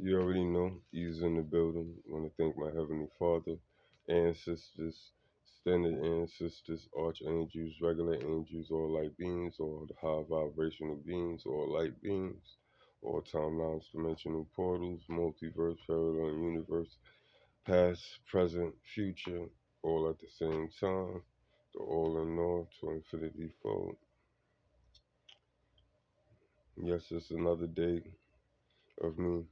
You already know he's in the building. Want to thank my Heavenly Father, ancestors, extended ancestors, archangels, regular angels, all light beings, all the high vibrational beings, all light beings, all timelines, dimensional portals, multiverse, parallel universe, past, present, future, all at the same time. The all in all to infinity fold. Yes, it's another day of me,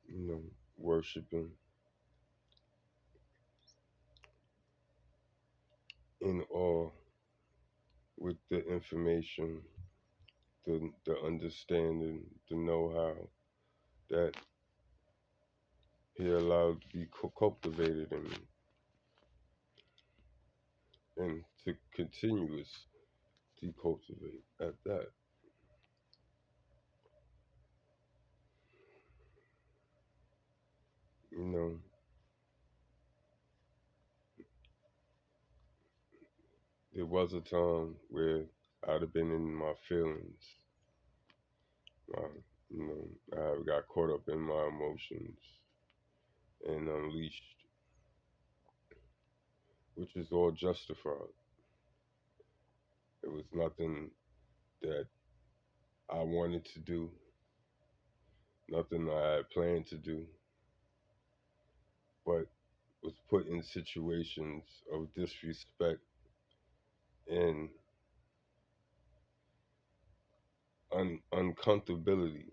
you know, worshiping in awe with the information, the understanding, the know-how that he allowed to be cultivated in me, and to continuous decultivate at that. You know, there was a time where I'd have been in my feelings. I, you know, I got caught up in my emotions and unleashed, which is all justified. It was nothing that I wanted to do, nothing I had planned to do, but was put in situations of disrespect and uncomfortability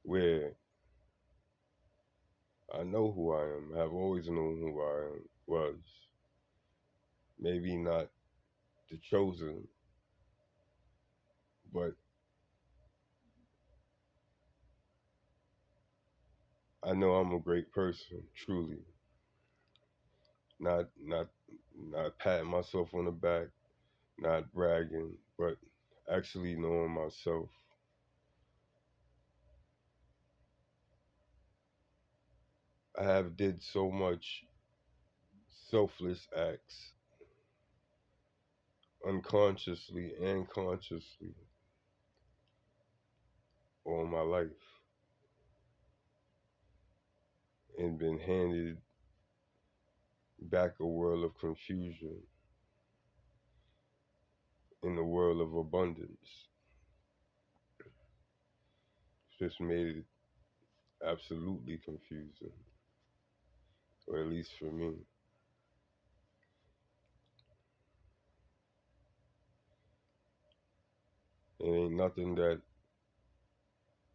where I know who I am, have always known who I am, was. Maybe not the chosen, but I know I'm a great person, truly. Not patting myself on the back, not bragging, but actually knowing myself. I have did so much selfless acts unconsciously and consciously all my life, and been handed back a world of confusion in a world of abundance. Just made it absolutely confusing, or at least for me. It ain't nothing that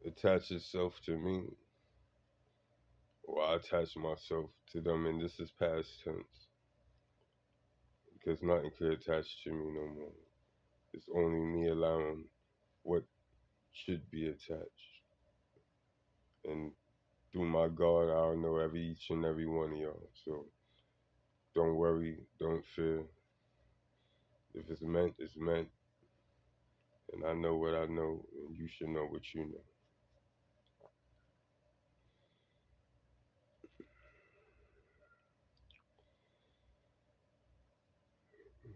attaches itself to me, or I attach myself to them, and this is past tense, because nothing could attach to me no more. It's only me allowing what should be attached. And through my God, I'll know each and every one of y'all. So don't worry, don't fear. If it's meant, it's meant. And I know what I know, and you should know what you know.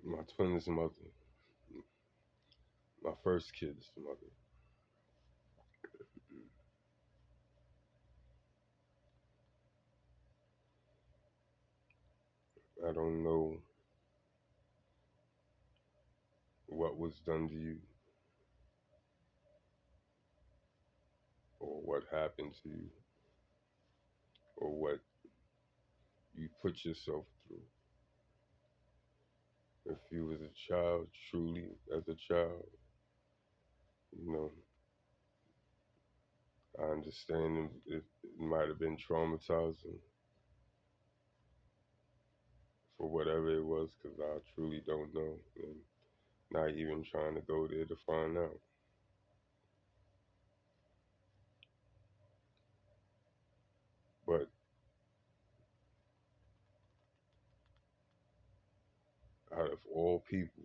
My twin's mother, my first kid's mother. I don't know what was done to you or what happened to you or what you put yourself through. If you was a child, truly as a child, you know, I understand it might have been traumatizing for whatever it was, because I truly don't know, and not even trying to go there to find out. But out of all people,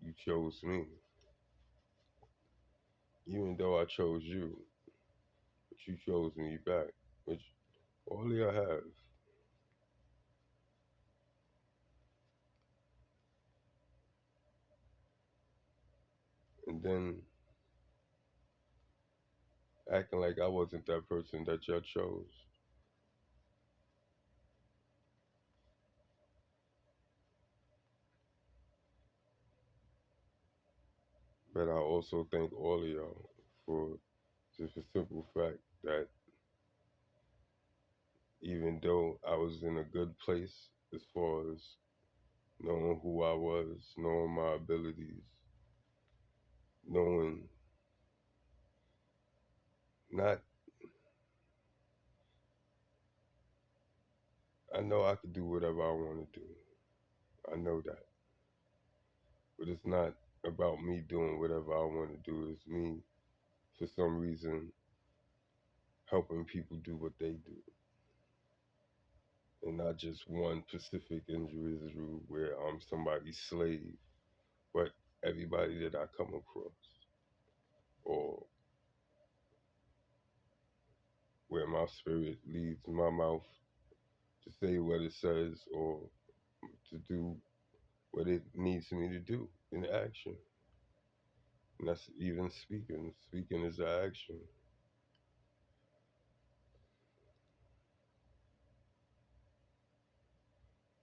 you chose me, even though I chose you, but you chose me back, which all I have. and then acting like I wasn't that person that y'all chose. But I also thank all of y'all for just the simple fact that even though I was in a good place as far as knowing who I was, knowing my abilities, knowing not, I know I could do whatever I want to do. I know that. But it's not about me doing whatever I want to do. It's me, for some reason, helping people do what they do. And not just one specific individual where I'm somebody's slave, but everybody that I come across, or where my spirit leads my mouth to say what it says or to do what it needs me to do in action. And that's even speaking. Speaking is an action.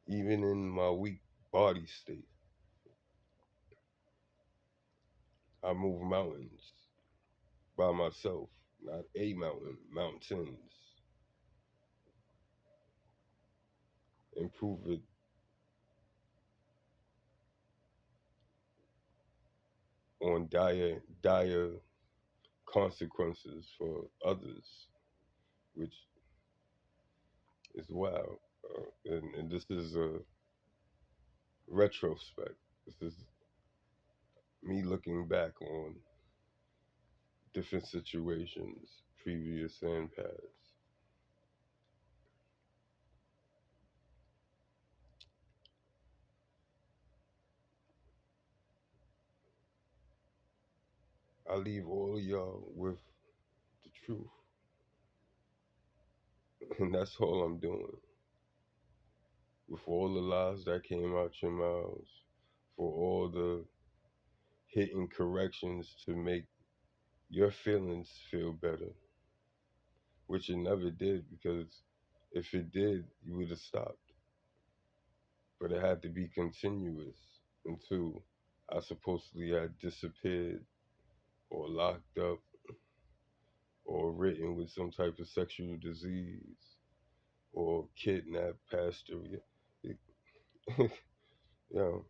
Even in my weak body state, I move mountains by myself, not a mountain, mountains. Improve it on dire consequences for others, which is wild. And this is a retrospect. This is me looking back on different situations, previous and past. I leave all of y'all with the truth, and that's all I'm doing. With all the lies that came out your mouths, for all the hitting corrections to make your feelings feel better, which it never did because if it did, you would have stopped. But it had to be continuous until I supposedly had disappeared or locked up or written with some type of sexual disease or kidnapped pastor. Yo,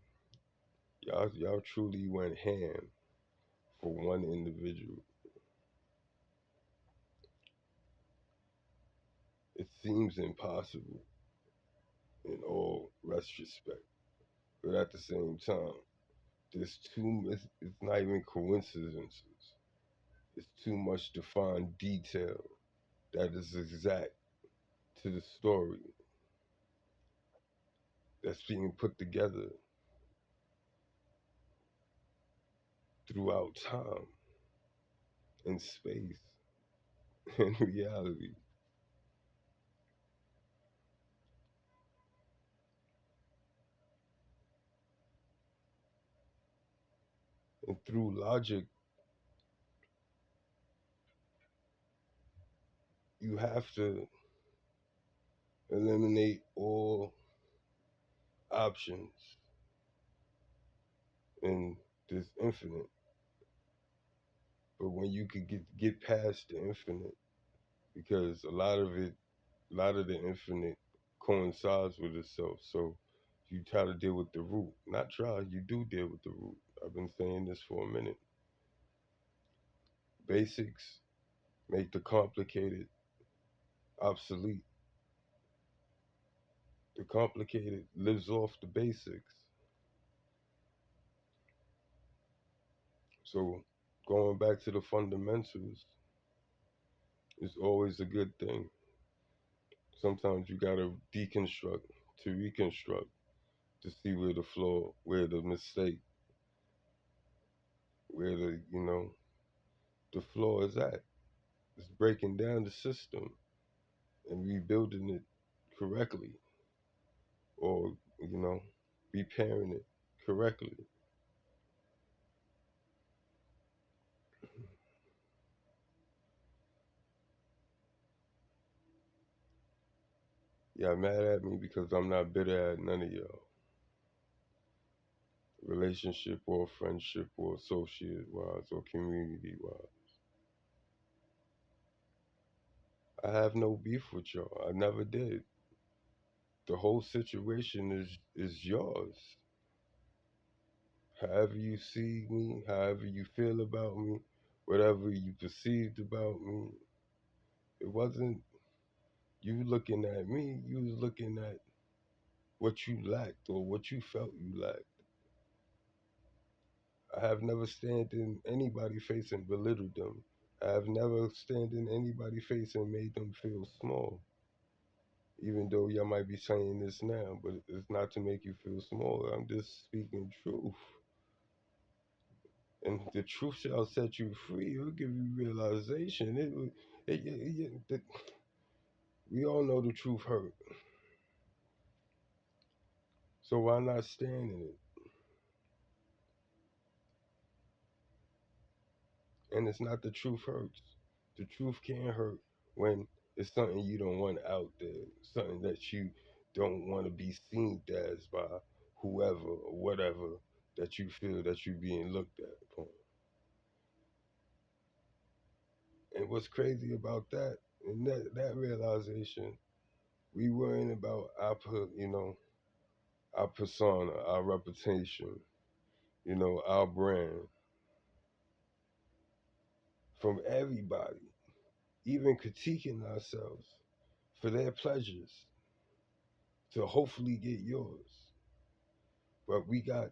y'all truly went ham for one individual. It seems impossible in all retrospect, but at the same time, there's too. It's not even coincidences. It's too much defined detail that is exact to the story that's being put together throughout time and space and reality. And through logic, you have to eliminate all options in this infinite. But when you could get past the infinite, because a lot of the infinite coincides with itself. So you try to deal with the root. Not try, you do deal with the root. I've been saying this for a minute. Basics make the complicated obsolete. The complicated lives off the basics. So going back to the fundamentals is always a good thing. Sometimes you gotta deconstruct to reconstruct to see where the flaw, where the mistake, where the flaw is at. It's breaking down the system and rebuilding it correctly, or you know, repairing it correctly. Y'all mad at me because I'm not bitter at none of y'all. Relationship or friendship or associate wise or community wise. I have no beef with y'all. I never did. The whole situation is yours. However you see me, however you feel about me, whatever you perceived about me, it wasn't you looking at me, you was looking at what you lacked or what you felt you lacked. I have never stand in anybody face and belittled them. I have never stand in anybody face and made them feel small. Even though y'all might be saying this now, but it's not to make you feel small. I'm just speaking truth. And the truth shall set you free. It'll give you realization. We all know the truth hurt. So why not stand in it? And it's not the truth hurts. The truth can't hurt when it's something you don't want out there, something that you don't want to be seen as by whoever or whatever that you feel that you're being looked at upon. And what's crazy about that, and that realization, we worrying about our persona, our reputation, our brand from everybody, even critiquing ourselves for their pleasures to hopefully get yours. But we got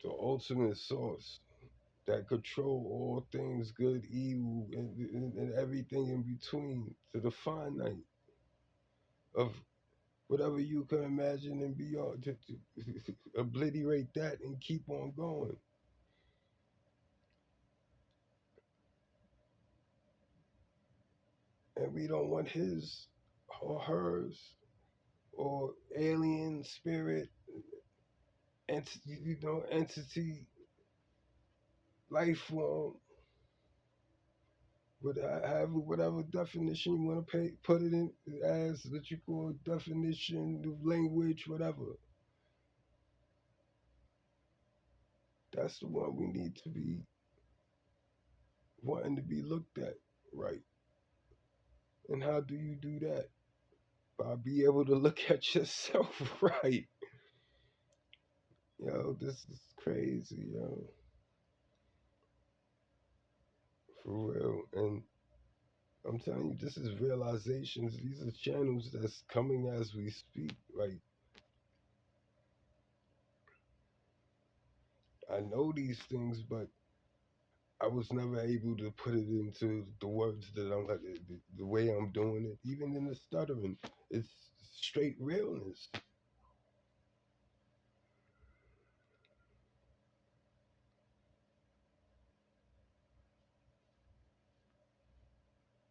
the ultimate source that control all things good, evil, and everything in between to the finite of whatever you can imagine and beyond to obliterate that and keep on going. And we don't want his or hers or alien spirit entity life form whatever definition you want to put it in as that you call definition of language, whatever. That's the one we need to be wanting to be looked at right. And how do you do that? By be able to look at yourself right. Yo, this is crazy, yo. For real. And I'm telling you, this is realizations. These are channels that's coming as we speak. Like, I know these things, but I was never able to put it into the words that I'm like, the way I'm doing it. Even in the stuttering, it's straight realness.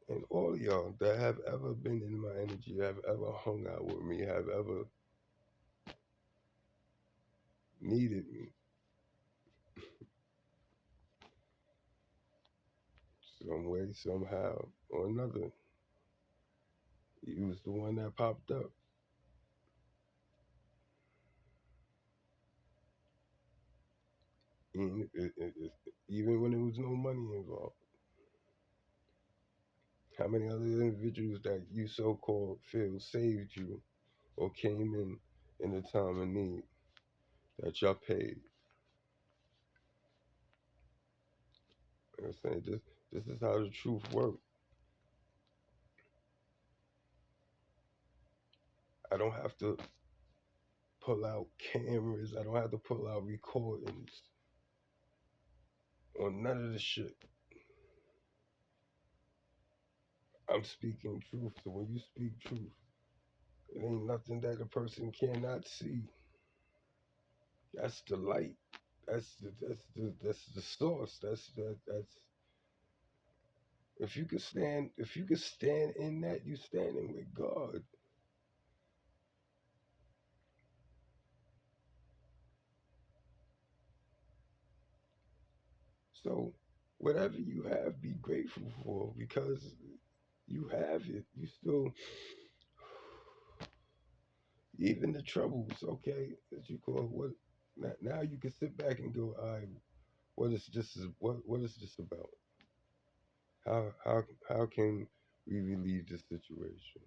And all of y'all that have ever been in my energy, have ever hung out with me, have ever needed me some way, somehow, or another. You was the one that popped up. Even when there was no money involved. How many other individuals that you so called feel saved you or came in a time of need that y'all paid? You know what I'm saying? This is how the truth works. I don't have to pull out cameras. I don't have to pull out recordings on none of the shit. I'm speaking truth. So when you speak truth, it ain't nothing that a person cannot see. That's the light. That's the source. That's if you could stand in that, you standing with God. So whatever you have, be grateful for because You have it. You still, even the troubles, okay, as you call it, what, now you can sit back and go, all right, what is this about? How can we relieve this situation?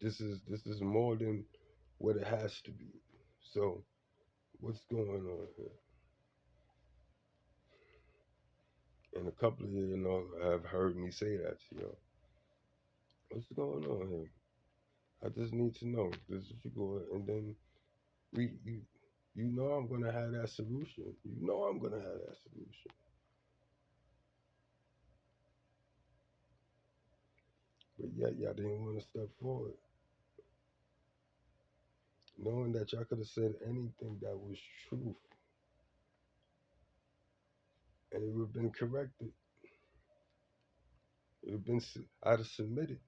This is more than what it has to be. So what's going on here? And a couple of have heard me say that to y'all. What's going on here? I just need to know. This is what you go, and then we you know I'm gonna have that solution. You know I'm gonna have that solution. But yet y'all didn't want to step forward, knowing that y'all could have said anything that was truth, and it would have been corrected. It would have been. I'd have submitted.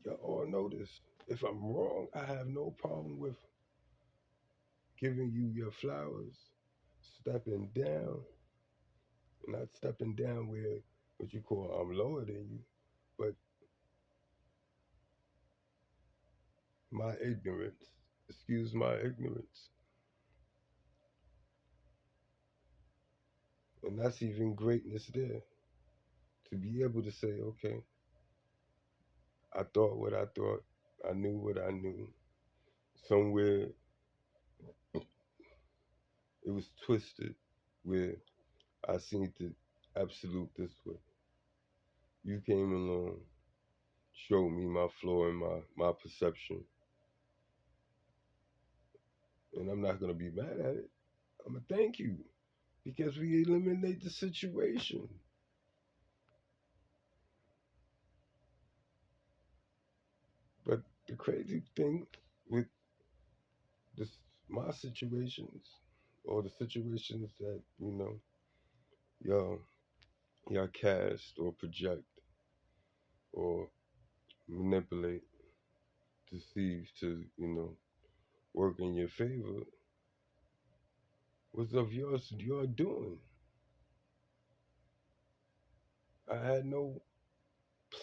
Y'all all know this. If I'm wrong, I have no problem with giving you your flowers, stepping down, not stepping down where what you call I'm lower than you, but my ignorance. Excuse my ignorance. And that's even greatness there. To be able to say, okay, I thought what I thought, I knew what I knew. Somewhere it was twisted where I seen the absolute this way. You came along, showed me my flaw and my perception. And I'm not gonna be mad at it. I'm gonna thank you because we eliminate the situation. But the crazy thing with this, my situations, or the situations that y'all y'all cast or project or manipulate, deceive to work in your favor, was of yours you're doing. I had no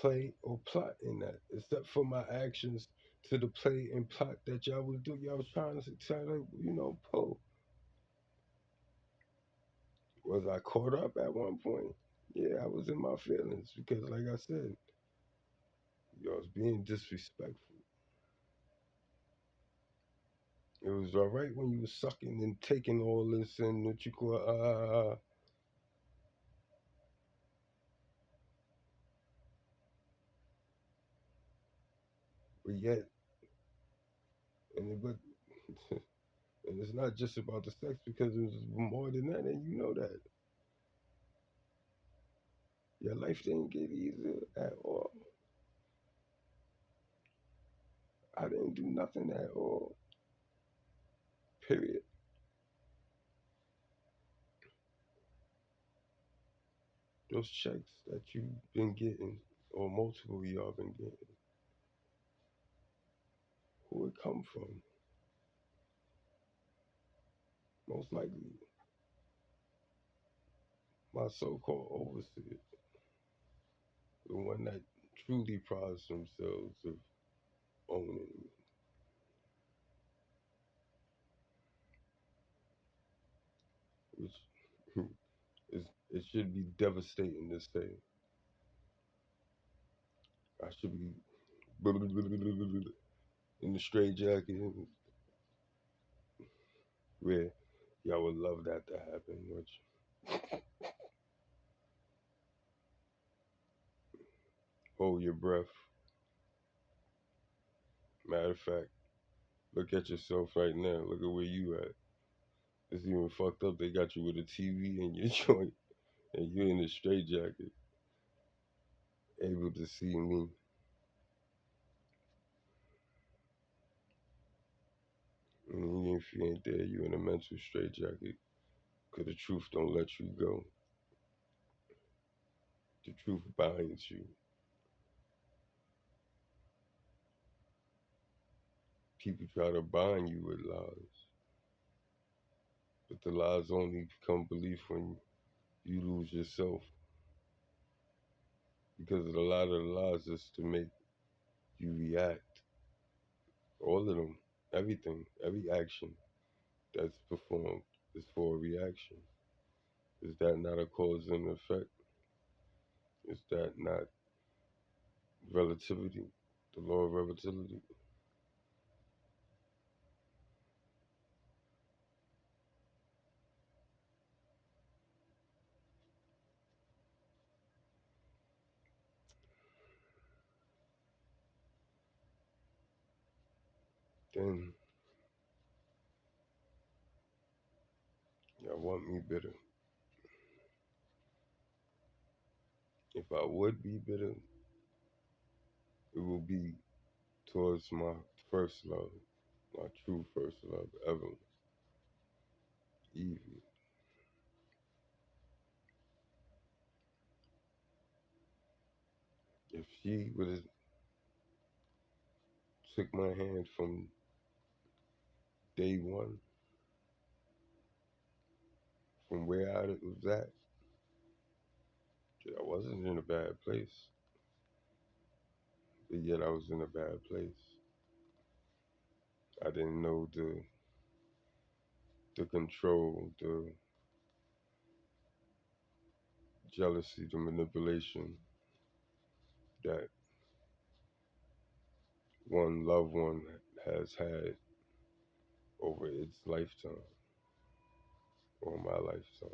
play or plot in that, except for my actions to the play and plot that y'all was doing. Y'all was trying to pull. Was I caught up at one point? Yeah, I was in my feelings because, like I said, y'all was being disrespectful. It was all right when you was sucking and taking all this and what you call but yet, but and it's not just about the sex because it was more than that, and you know that your life didn't get easier at all. I didn't do nothing at all. Period. Those checks that you've been getting, or multiple of y'all been getting, who it come from? Most likely my so-called overseer, the one that truly prides themselves of owning me, which is it should be devastating to say. I should be in the straight jacket where y'all would love that to happen, which hold your breath. Matter of fact, look at yourself right now. Look at where you at. It's even fucked up. They got you with a TV in your joint, and you're in a straight jacket, able to see me. And even if you ain't there, you in a mental straight jacket. Cause the truth don't let you go. The truth binds you. People try to bind you with lies. But the lies only become belief when you lose yourself. Because a lot of the lies is to make you react. All of them, everything, every action that's performed is for a reaction. Is that not a cause and effect? Is that not relativity? The law of relativity? Then y'all want me bitter. If I would be bitter, it will be towards my first love, my true first love ever, Evie. If she would have took my hand from day one, from where I was at, I wasn't in a bad place, but yet I was in a bad place. I didn't know the control, the jealousy, the manipulation that one loved one has had over its lifetime or my lifetime.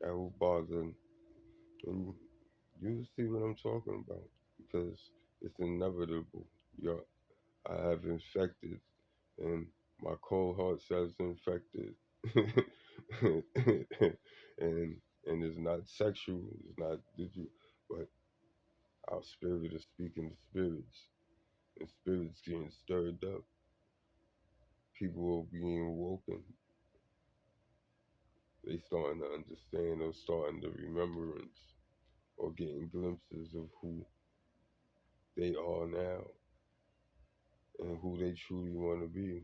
That will bother, and you see what I'm talking about because it's inevitable. Yo, I have infected, and my cold heart says infected, and it's not sexual. It's not did you, but our spirit is speaking to spirits, and spirits getting stirred up. People are being woken. They starting to understand or starting to remembrance or getting glimpses of who they are now and who they truly want to be.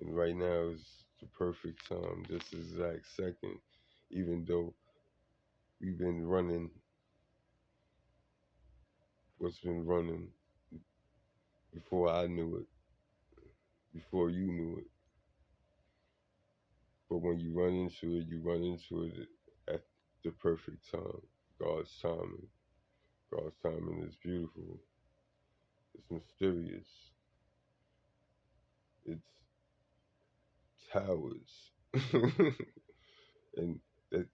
And right now is the perfect time, this exact second, even though we've been running what's been running before I knew it, before you knew it. But when you run into it at the perfect time. God's timing. God's timing is beautiful. It's mysterious. It's towers. and it,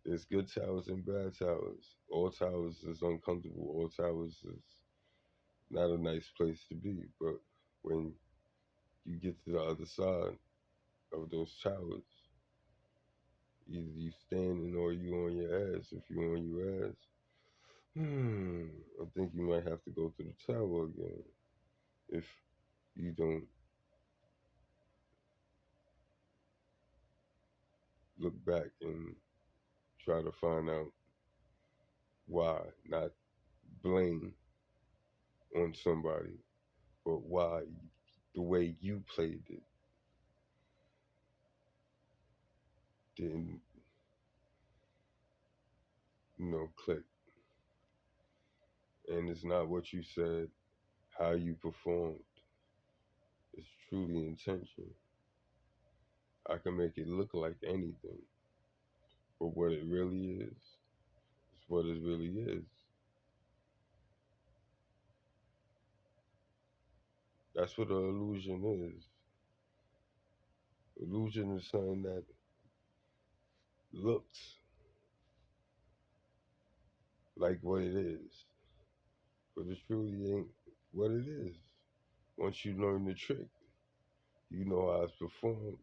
there's good towers and bad towers. All towers is uncomfortable. All towers is not a nice place to be. But when you get to the other side of those towers, either you standing or you on your ass. If you on your ass, I think you might have to go to the tower again if you don't look back and try to find out why, not blame on somebody, but why the way you played it didn't, click. And it's not what you said, how you performed. It's truly intention. I can make it look like anything, but what it really is what it really is. That's what an illusion is. Illusion is something that looks like what it is, but it truly ain't what it is. Once you learn the trick, you know how it's performed.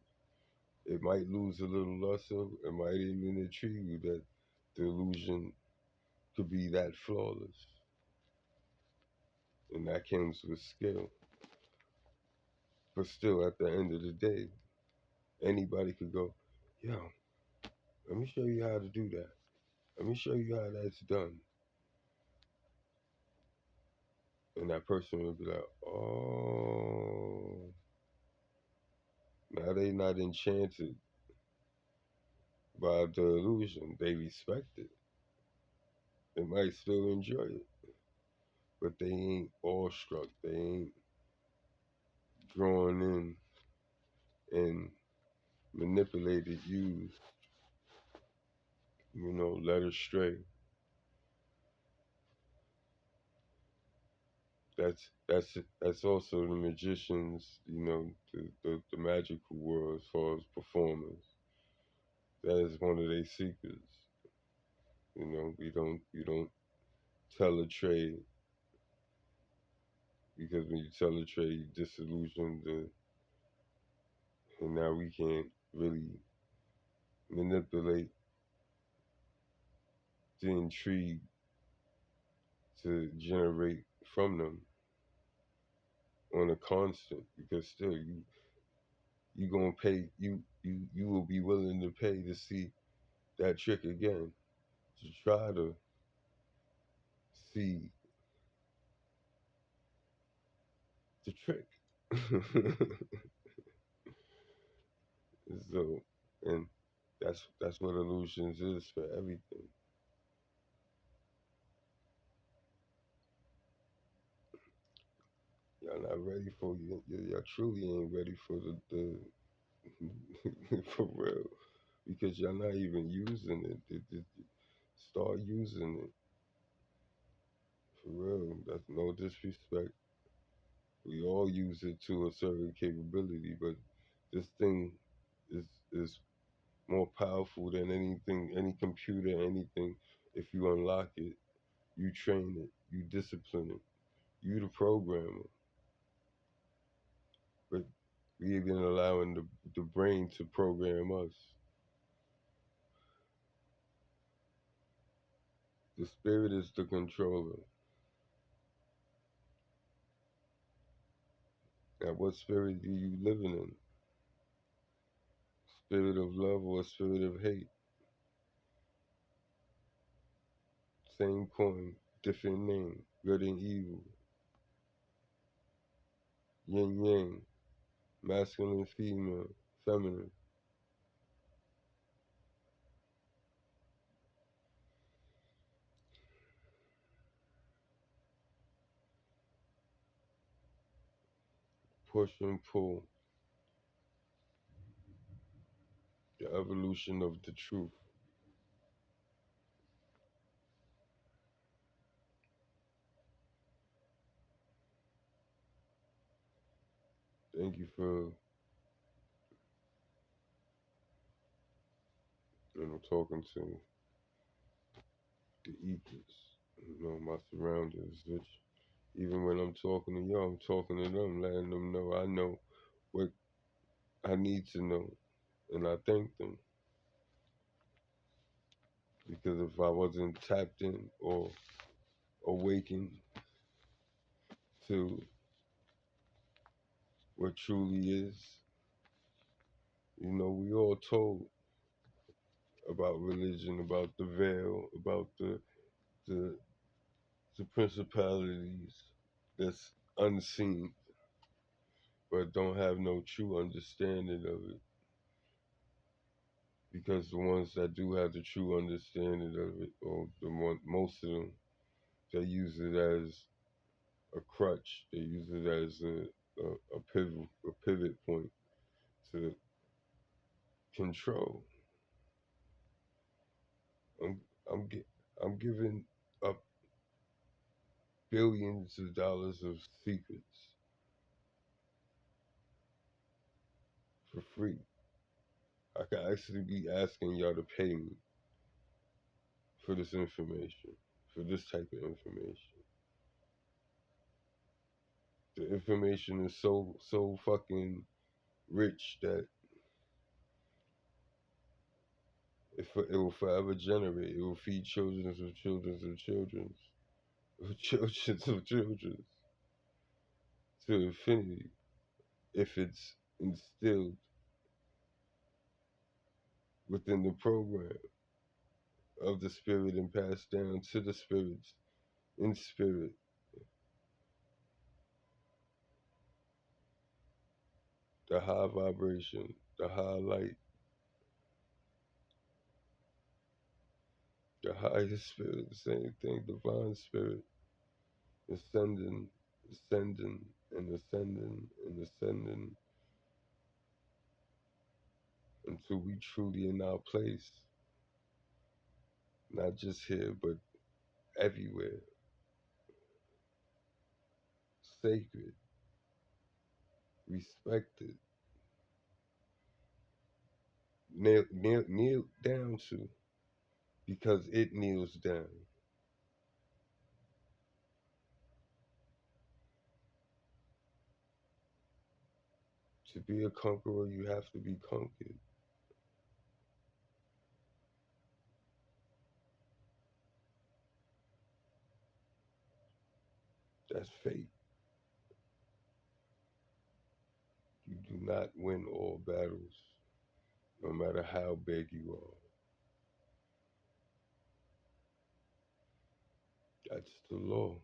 It might lose a little luster. It might even intrigue you that the illusion could be that flawless. And that comes with skill. But still, at the end of the day, anybody could go, yo, let me show you how to do that. Let me show you how that's done. And that person will be like, oh, now they not enchanted by the illusion. They respect it. They might still enjoy it, but they ain't awestruck. They ain't drawn in and manipulated, used, led astray. That's also the magicians, the magical world as far as performers. That is one of their secrets. We don't tell a trade, because when you tell a trade, you disillusion and now we can't really manipulate the intrigue to generate from them on a constant, because still you gonna pay, you will be willing to pay to see that trick again, to try to see the trick. So, and that's what illusions is for everything. Y'all not ready for you. Y'all truly ain't ready for the for real, because y'all not even using it. Start using it for real. That's no disrespect. We all use it to a certain capability, but this thing is is more powerful than anything, any computer, anything. If you unlock it, you train it, you discipline it, you the programmer. But we even allowing the brain to program us. The spirit is the controller. Now, what spirit do you living in? Spirit of love or spirit of hate? Same coin, different name. Good and evil. Yin yang. Masculine, female, feminine. Push and pull. The evolution of the truth. Thank you for talking to the ethers, my surroundings, which even when I'm talking to y'all, I'm talking to them, letting them know I know what I need to know. And I thank them, because if I wasn't tapped in or awakened to what truly is, we all told about religion, about the veil, about the, the principalities that's unseen, but don't have no true understanding of it. Because the ones that do have the true understanding of it, or most of them, they use it as a crutch. They use it as a pivot point to control. I'm I'm gi- I'm giving up billions of dollars of secrets for free. I could actually be asking y'all to pay me for this information, for this type of information. The information is so fucking rich that it will forever generate. It will feed children's of children's of children's of children's of children's to infinity, if it's instilled within the program of the spirit and passed down to the spirits in spirit. The high vibration, the high light, the highest spirit, the same thing, divine spirit, ascending, ascending, and ascending, and ascending until we truly in our place, not just here, but everywhere, sacred, respected, kneel down to, because it kneels down. To be a conqueror, you have to be conquered. That's fate. You do not win all battles, no matter how big you are. That's the law.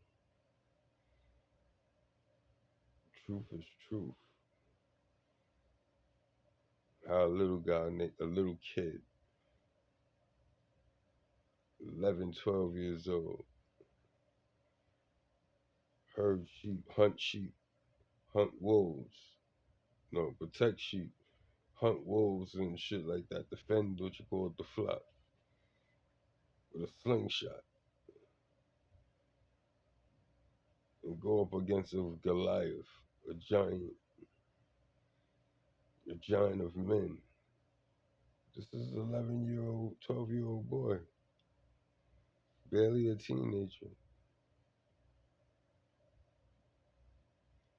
Truth is truth. How a little guy, a little kid, 11, 12 years old, sheep, hunt wolves. No, protect sheep, hunt wolves and shit like that. Defend what you call the flock with a slingshot and go up against a Goliath, a giant, a giant of men. This is an 11-year-old, 12-year-old boy, barely a teenager,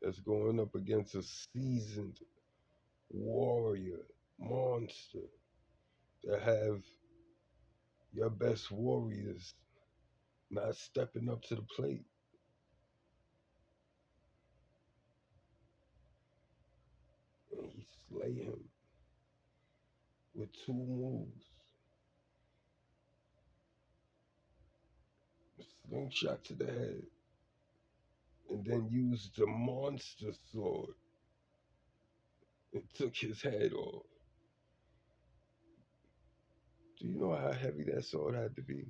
that's going up against a seasoned warrior, monster, that have your best warriors not stepping up to the plate. And he slay him with two moves. Slingshot to the head. And then used the monster sword and took his head off. Do you know how heavy that sword had to be?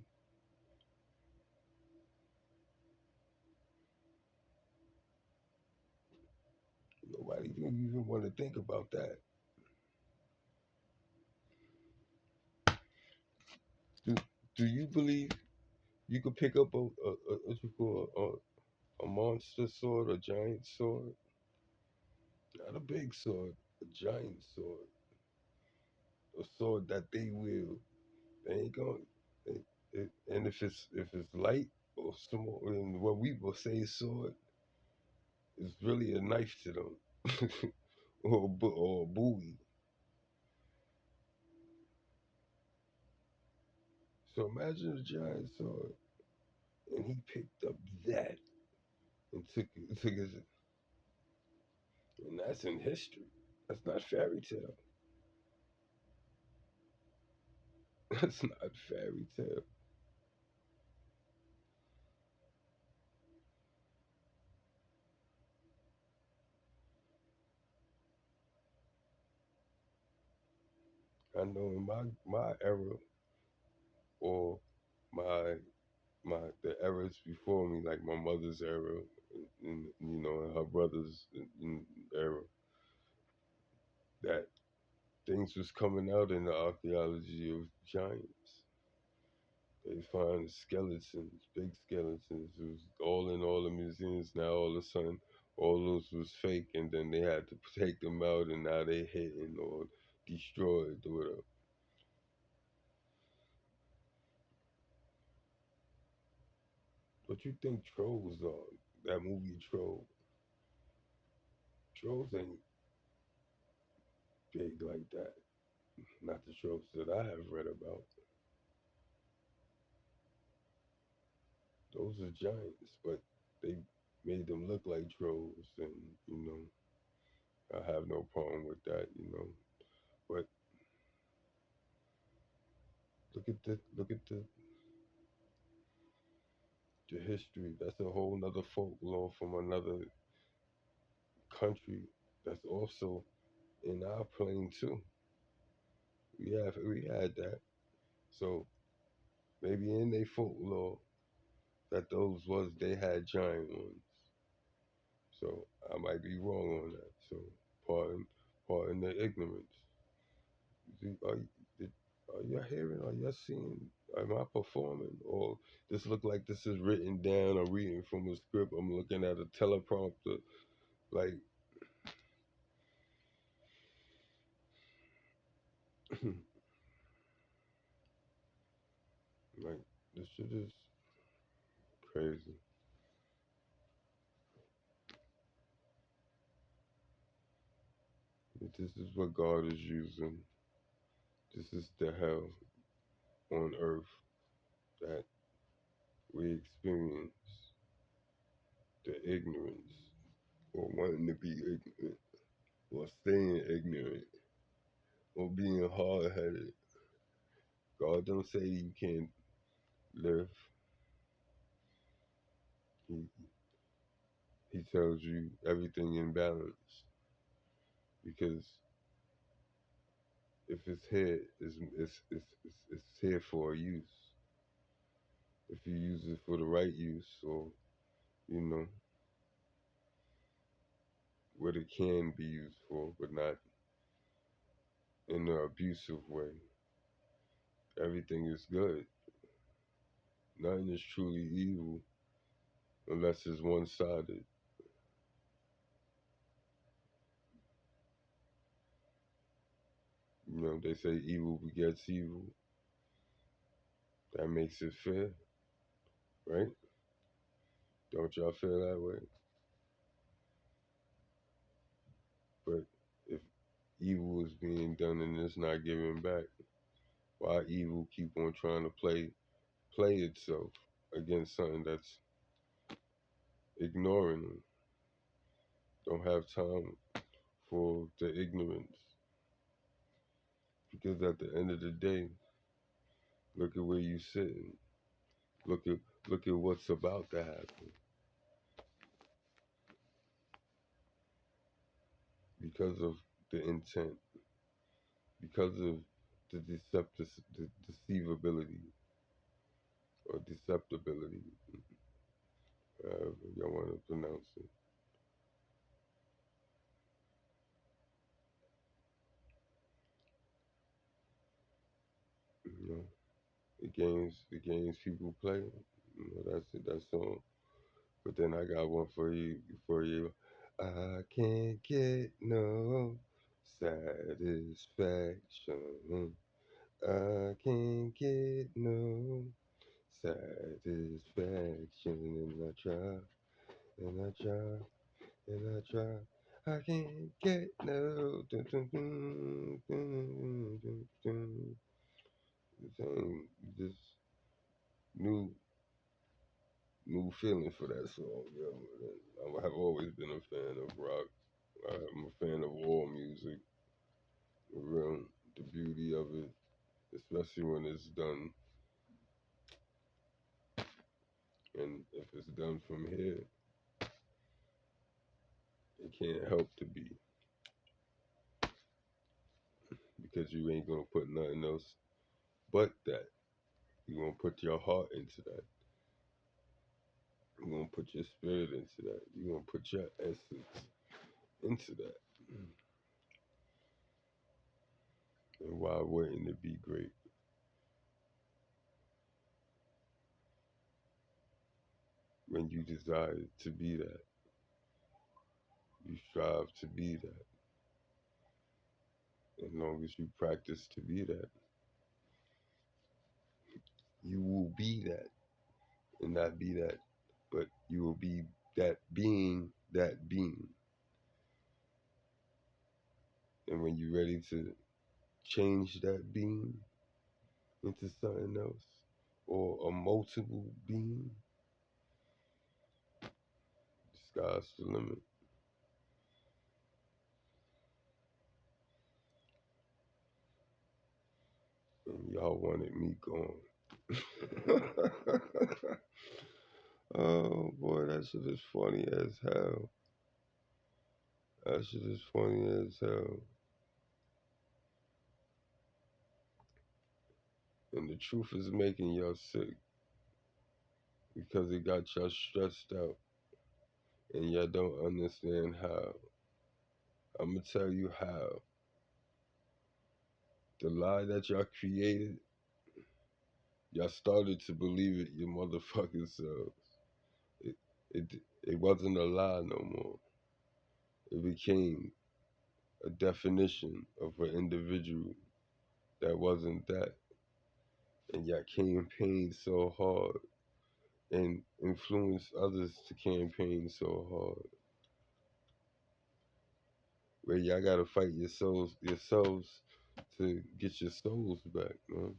Nobody even want to think about that. Do, do you believe you could pick up what you call a monster sword, a giant sword? Not a big sword, a giant sword. A sword that they wield. They ain't going. And if it's light or small, and what we will say sword is really a knife to them, or a buoy. So imagine a giant sword, and he picked up that and took his, and that's in history. That's not fairy tale. That's not fairy tale. I know in my era, or my the eras before me, like my mother's era, and her brother's era, that things was coming out in the archaeology of giants. They find skeletons, big skeletons. It was all in all the museums. Now all of a sudden, all those was fake, and then they had to take them out, and now they hidden or destroyed or whatever. What you think trolls are? That movie Troll. Trolls ain't big like that. Not the trolls that I have read about. Those are giants, but they made them look like trolls, and you know, I have no problem with that. But look at the the history. That's a whole nother folklore from another country that's also in our plane too. We had that. So maybe in their folklore that those was they had giant ones. So I might be wrong on that. So pardon the ignorance. Did, are you hearing? Are you seeing? Am I performing? Or this look like this is written down or reading from a script? I'm looking at a teleprompter. Like, like this shit is crazy. This is what God is using. This is the hell on earth that we experience. The ignorance, or wanting to be ignorant, or staying ignorant, or being hard headed. God don't say you can't live. He he tells you everything in balance. Because if it's here, it's here for a use. If you use it for the right use, or you know what it can be used for, but not in an abusive way, everything is good. Nothing is truly evil unless it's one-sided. You know, they say evil begets evil. That makes it fair, right? Don't y'all feel that way? But if evil is being done and it's not giving back, why evil keep on trying to play itself against something that's ignoring them? Don't have time for the ignorance. Because at the end of the day, look at where you sitting. Look at look at what's about to happen. Because of the intent, because of the the deceivability or deceptibility, however y'all want to pronounce it. You know, the games people play. You know, that's it. That's all. But then I got one for you. For you, I can't get no satisfaction. I can't get no satisfaction, and I try, and I try, and I try. I can't get no. Dun, dun, dun, dun, dun, dun. This new new feeling for that song. I have always been a fan of rock. I'm a fan of all music. Real, the beauty of it, especially when it's done, and if it's done from here, it can't help to be because you ain't gonna put nothing else but that. You're gonna put your heart into that. You're gonna put your spirit into that. You're gonna put your essence into that. And why wouldn't it be great? When you desire to be that, you strive to be that. As long as you practice to be that, you will be that and not be that, but you will be that being that being. And when you're ready to change that being into something else or a multiple being, the sky's the limit. And y'all wanted me gone. Oh boy, that shit is funny as hell. That shit is funny as hell. And the truth is making y'all sick because it got y'all stressed out and y'all don't understand how. I'm gonna tell you how. The lie that y'all created, y'all started to believe it your motherfucking selves. It, it, it wasn't a lie no more. It became a definition of an individual that wasn't that. And y'all campaigned so hard and influenced others to campaign so hard. Where y'all gotta fight yourselves to get your souls back, man.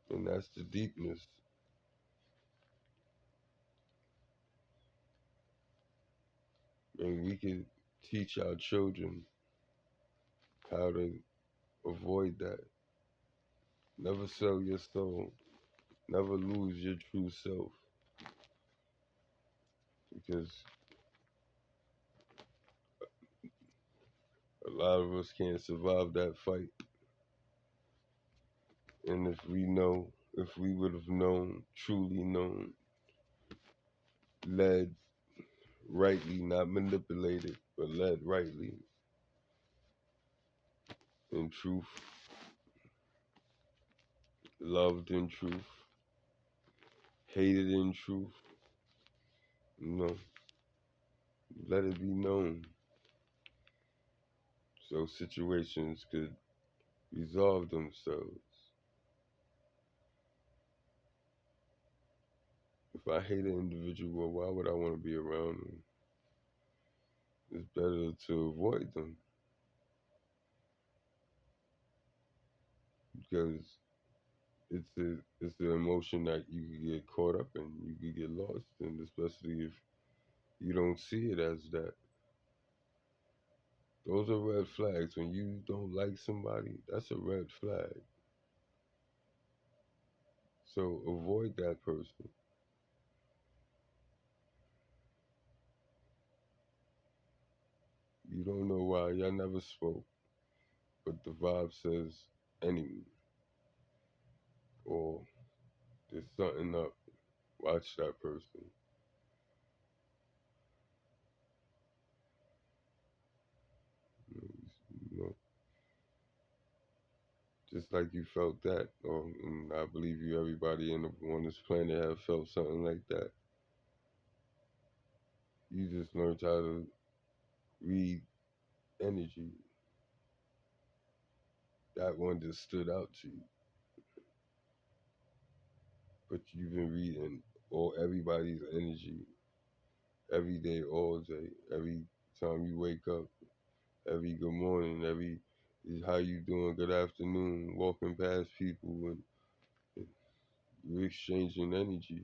And that's the deepness. And we can teach our children how to avoid that. Never sell your soul. Never lose your true self. Because a lot of us can't survive that fight. And if we would have known, truly known, led rightly, not manipulated, but led rightly in truth, loved in truth, hated in truth, you know, let it be known so situations could resolve themselves. If I hate an individual, why would I want to be around them? It's better to avoid them because it's an emotion that you could get caught up in, you could get lost in, especially if you don't see it as that. Those are red flags. When you don't like somebody, that's a red flag. So avoid that person. You don't know why. Y'all never spoke, but the vibe says enemy or there's something up. Watch that person. You know, just like you felt that, and I believe you, everybody on this planet have felt something like that. You just learned how to read energy. That one just stood out to you, but you've been reading all everybody's energy every day, all day, every time you wake up, every good morning, every how you doing, good afternoon, walking past people, and you're exchanging energies,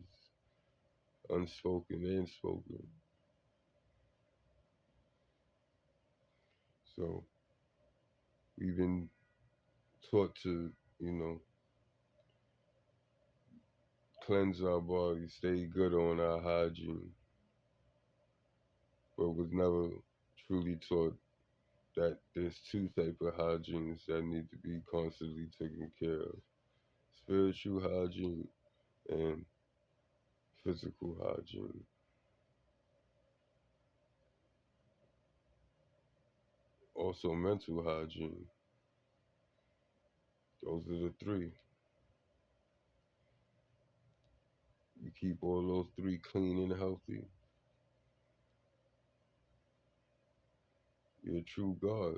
unspoken and spoken. So we've been taught to, you know, cleanse our body, stay good on our hygiene, but was never truly taught that there's two type of hygienes that need to be constantly taken care of: spiritual hygiene and physical hygiene. Also mental hygiene. Those are the three. You keep all those three clean and healthy, you're a true God.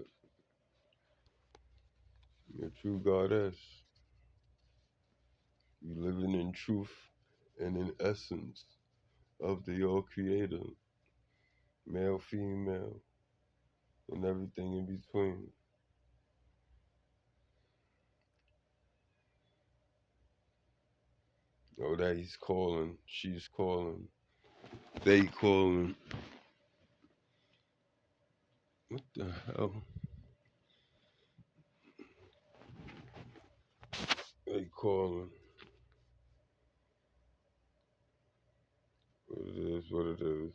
You're a true goddess. You living in truth and in essence of the all creator, male, female, and everything in between. Oh, that he's calling, she's calling, they calling. What the hell? They calling. what it is.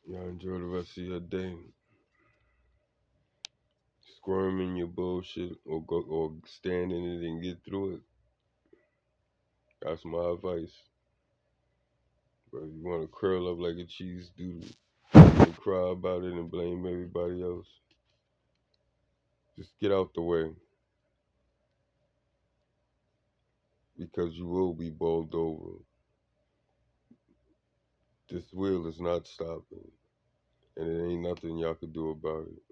Y'all enjoy the rest of your day. Squirm in your bullshit or stand in it and get through it. That's my advice. But if you want to curl up like a cheese doodle and cry about it and blame everybody else, just get out the way. Because you will be bowled over. This wheel is not stopping. And it ain't nothing y'all can do about it.